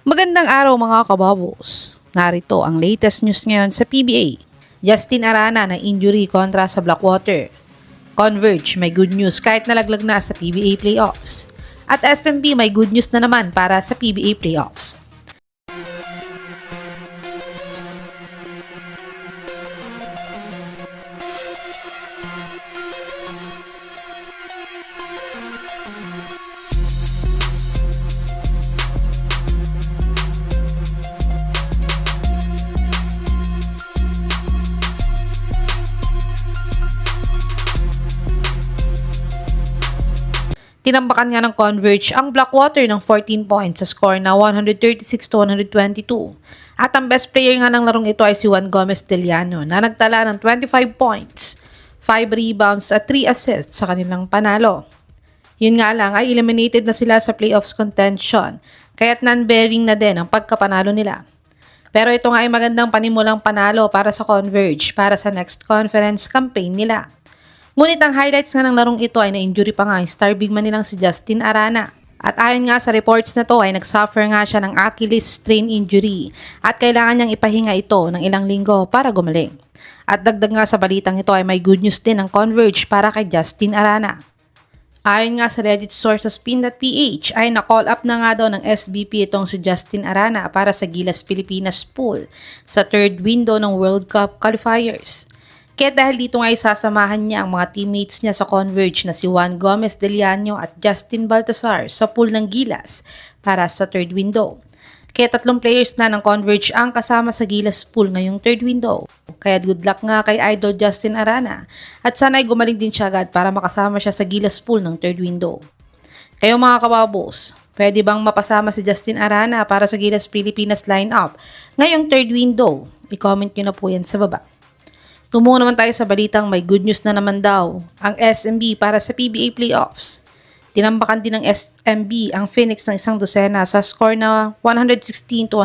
Magandang araw mga kababos. Narito ang latest news ngayon sa PBA. Justin Arana na injury kontra sa Blackwater. Converge may good news kahit nalaglag na sa PBA playoffs. At SMB may good news na naman para sa PBA playoffs. Tinambakan nga ng Converge ang Blackwater ng 14 points sa score na 136-122. At ang best player nga ng larong ito ay si Juan Gomez Deliano na nagtala ng 25 points, 5 rebounds at 3 assists sa kanilang panalo. Yun nga lang ay eliminated na sila sa playoffs contention kaya't non-bearing na din ang pagkapanalo nila. Pero ito nga ay magandang panimulang panalo para sa Converge para sa next conference campaign nila. Ngunit ang highlights nga ng larong ito ay na-injury pa nga ang star big man nilang si Justin Arana. At ayon nga sa reports na to ay nagsuffer nga siya ng Achilles strain injury at kailangan niyang ipahinga ito ng ilang linggo para gumaling. At dagdag nga sa balitang ito ay may good news din ang Converge para kay Justin Arana. Ayon nga sa Reddit source sa spin.ph ay na-call up na nga daw ng SBP itong si Justin Arana para sa Gilas Pilipinas pool sa third window ng World Cup qualifiers. Kaya dahil dito nga isasamahan niya ang mga teammates niya sa Converge na si Juan Gomez Deliano at Justin Baltasar sa pool ng Gilas para sa third window. Kaya 3 players na ng Converge ang kasama sa Gilas pool ngayong third window. Kaya good luck nga kay Idol Justin Arana at sana'y gumaling din siya agad para makasama siya sa Gilas pool ng third window. Kayo mga kababos, pwede bang mapasama si Justin Arana para sa Gilas Pilipinas lineup ngayong third window? I-comment nyo na po yan sa baba. Tumungo naman tayo sa balitang may good news na naman daw ang SMB para sa PBA playoffs. Tinambakan din ng SMB ang Phoenix ng 100 sa score na 116-104.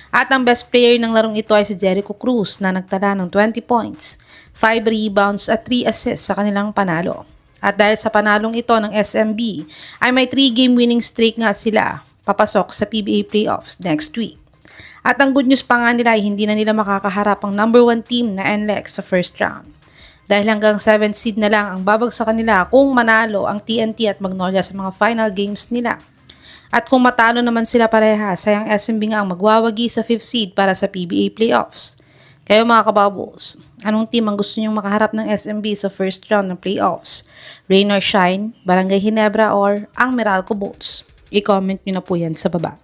At ang best player ng larong ito ay si Jericho Cruz na nagtala ng 20 points, 5 rebounds at 3 assists sa kanilang panalo. At dahil sa panalong ito ng SMB ay may 3-game winning streak nga sila papasok sa PBA playoffs next week. At ang good news pa nga nila ay hindi na nila makakaharap ang number 1 team na NLEX sa first round. Dahil hanggang 7th seed na lang ang babagsakan nila kung manalo ang TNT at Magnolia sa mga final games nila. At kung matalo naman sila parehas, ay ang SMB nga ang magwawagi sa 5th seed para sa PBA playoffs. Kayo mga kababos, anong team ang gusto nyong makaharap ng SMB sa first round ng playoffs? Rain or Shine, Barangay Ginebra or ang Meralco Bolts? I-comment nyo na po yan sa baba.